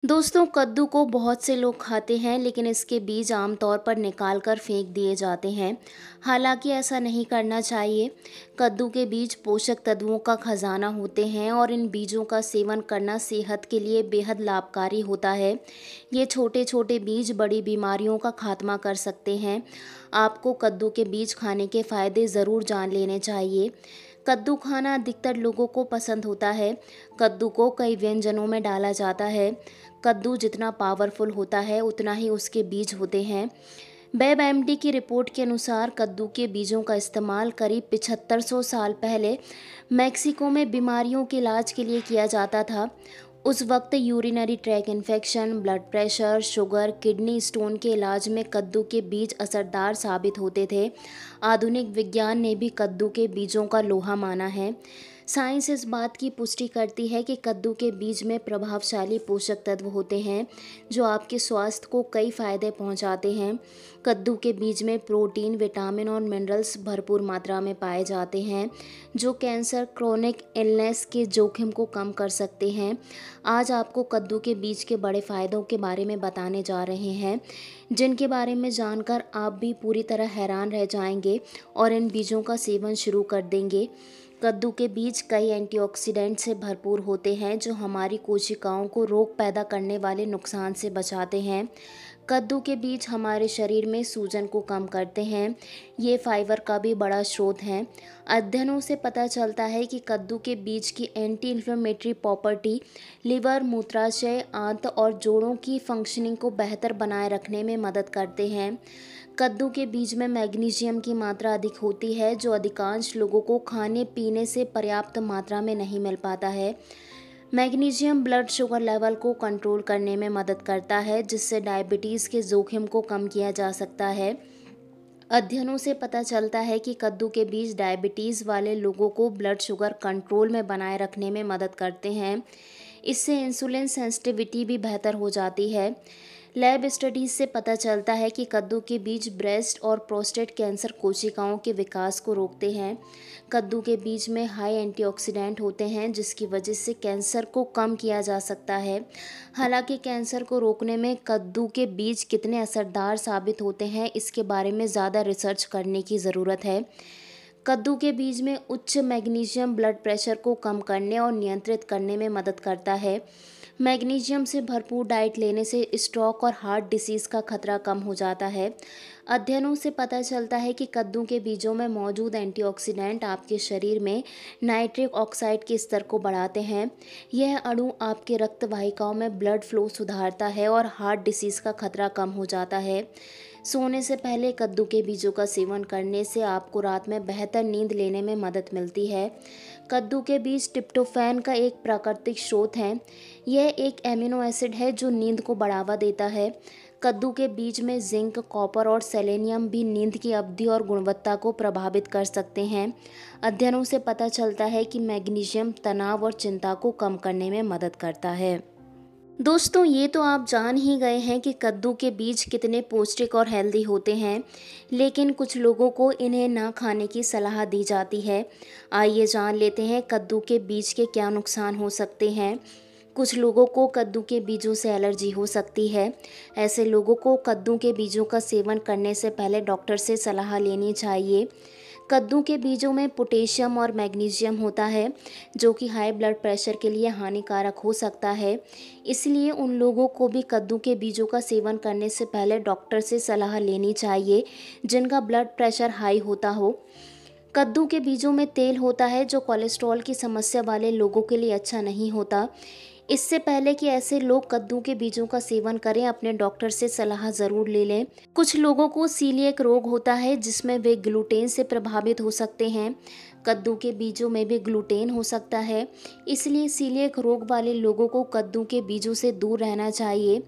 दोस्तों, कद्दू को बहुत से लोग खाते हैं, लेकिन इसके बीज आमतौर पर निकाल कर फेंक दिए जाते हैं। हालांकि ऐसा नहीं करना चाहिए। कद्दू के बीज पोषक तत्वों का खजाना होते हैं और इन बीजों का सेवन करना सेहत के लिए बेहद लाभकारी होता है। ये छोटे छोटे बीज बड़ी बीमारियों का खात्मा कर सकते हैं। आपको कद्दू के बीज खाने के फायदे ज़रूर जान लेने चाहिए। कद्दू खाना अधिकतर लोगों को पसंद होता है। कद्दू को कई व्यंजनों में डाला जाता है। कद्दू जितना पावरफुल होता है उतना ही उसके बीज होते हैं। वेबएमडी की रिपोर्ट के अनुसार कद्दू के बीजों का इस्तेमाल करीब 7500 साल पहले मैक्सिको में बीमारियों के इलाज के लिए किया जाता था। उस वक्त urinary track infection, blood pressure, sugar, kidney stone के इलाज में कद्दू के बीज असरदार साबित होते थे। आधुनिक विज्ञान ने भी कद्दू के बीजों का लोहा माना है। साइंस इस बात की पुष्टि करती है कि कद्दू के बीज में प्रभावशाली पोषक तत्व होते हैं जो आपके स्वास्थ्य को कई फायदे पहुंचाते हैं। कद्दू के बीज में प्रोटीन, विटामिन और मिनरल्स भरपूर मात्रा में पाए जाते हैं जो कैंसर, क्रोनिक इलनेस के जोखिम को कम कर सकते हैं। आज आपको कद्दू के बीज के बड़े फायदों के बारे में बताने जा रहे हैं, जिनके बारे में जानकर आप भी पूरी तरह हैरान रह जाएंगे और इन बीजों का सेवन शुरू कर देंगे। कद्दू के बीज कई एंटीऑक्सीडेंट से भरपूर होते हैं जो हमारी कोशिकाओं को रोग पैदा करने वाले नुकसान से बचाते हैं। कद्दू के बीज हमारे शरीर में सूजन को कम करते हैं। ये फाइबर का भी बड़ा स्रोत हैं। अध्ययनों से पता चलता है कि कद्दू के बीज की एंटी इन्फ्लेमेटरी प्रॉपर्टी लिवर, मूत्राशय, आंत और जोड़ों की फंक्शनिंग को बेहतर बनाए रखने में मदद करते हैं। कद्दू के बीज में मैग्नीशियम की मात्रा अधिक होती है जो अधिकांश लोगों को खाने पीने से पर्याप्त मात्रा में नहीं मिल पाता है। मैग्नीशियम ब्लड शुगर लेवल को कंट्रोल करने में मदद करता है जिससे डायबिटीज़ के जोखिम को कम किया जा सकता है। अध्ययनों से पता चलता है कि कद्दू के बीज डायबिटीज़ वाले लोगों को ब्लड शुगर कंट्रोल में बनाए रखने में मदद करते हैं। इससे इंसुलिन सेंसिटिविटी भी बेहतर हो जाती है। लैब स्टडीज से पता चलता है कि कद्दू के बीज ब्रेस्ट और प्रोस्टेट कैंसर कोशिकाओं के विकास को रोकते हैं। कद्दू के बीज में हाई एंटीऑक्सीडेंट होते हैं जिसकी वजह से कैंसर को कम किया जा सकता है। हालांकि कैंसर को रोकने में कद्दू के बीज कितने असरदार साबित होते हैं इसके बारे में ज़्यादा रिसर्च करने की ज़रूरत है। कद्दू के बीज में उच्च मैग्नीशियम ब्लड प्रेशर को कम करने और नियंत्रित करने में मदद करता है। मैग्नीशियम से भरपूर डाइट लेने से स्ट्रोक और हार्ट डिसीज़ का खतरा कम हो जाता है। अध्ययनों से पता चलता है कि कद्दू के बीजों में मौजूद एंटीऑक्सीडेंट आपके शरीर में नाइट्रिक ऑक्साइड के स्तर को बढ़ाते हैं। यह अणु आपके रक्त वाहिकाओं में ब्लड फ्लो सुधारता है और हार्ट डिसीज़ का खतरा कम हो जाता है। सोने से पहले कद्दू के बीजों का सेवन करने से आपको रात में बेहतर नींद लेने में मदद मिलती है। कद्दू के बीज ट्रिप्टोफैन का एक प्राकृतिक स्रोत है। यह एक एमिनो एसिड है जो नींद को बढ़ावा देता है। कद्दू के बीज में जिंक, कॉपर और सेलेनियम भी नींद की अवधि और गुणवत्ता को प्रभावित कर सकते हैं। अध्ययनों से पता चलता है कि मैग्नीशियम तनाव और चिंता को कम करने में मदद करता है। दोस्तों, ये तो आप जान ही गए हैं कि कद्दू के बीज कितने पौष्टिक और हेल्दी होते हैं, लेकिन कुछ लोगों को इन्हें ना खाने की सलाह दी जाती है। आइए जान लेते हैं कद्दू के बीज के क्या नुकसान हो सकते हैं। कुछ लोगों को कद्दू के बीजों से एलर्जी हो सकती है। ऐसे लोगों को कद्दू के बीजों का सेवन करने से पहले डॉक्टर से सलाह लेनी चाहिए। कद्दू के बीजों में पोटेशियम और मैग्नीशियम होता है जो कि हाई ब्लड प्रेशर के लिए हानिकारक हो सकता है। इसलिए उन लोगों को भी कद्दू के बीजों का सेवन करने से पहले डॉक्टर से सलाह लेनी चाहिए जिनका ब्लड प्रेशर हाई होता हो। कद्दू के बीजों में तेल होता है जो कोलेस्ट्रॉल की समस्या वाले लोगों के लिए अच्छा नहीं होता। इससे पहले कि ऐसे लोग कद्दू के बीजों का सेवन करें, अपने डॉक्टर से सलाह ज़रूर ले लें। कुछ लोगों को सीलिएक रोग होता है जिसमें वे ग्लूटेन से प्रभावित हो सकते हैं। कद्दू के बीजों में भी ग्लूटेन हो सकता है, इसलिए सीलिएक रोग वाले लोगों को कद्दू के बीजों से दूर रहना चाहिए।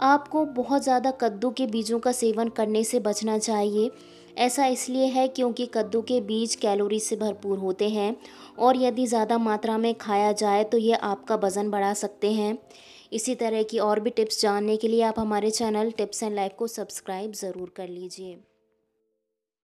आपको बहुत ज़्यादा कद्दू के बीजों का सेवन करने से बचना चाहिए। ऐसा इसलिए है क्योंकि कद्दू के बीज कैलोरी से भरपूर होते हैं और यदि ज़्यादा मात्रा में खाया जाए तो ये आपका वज़न बढ़ा सकते हैं। इसी तरह की और भी टिप्स जानने के लिए आप हमारे चैनल टिप्स एंड लाइफ को सब्सक्राइब ज़रूर कर लीजिए।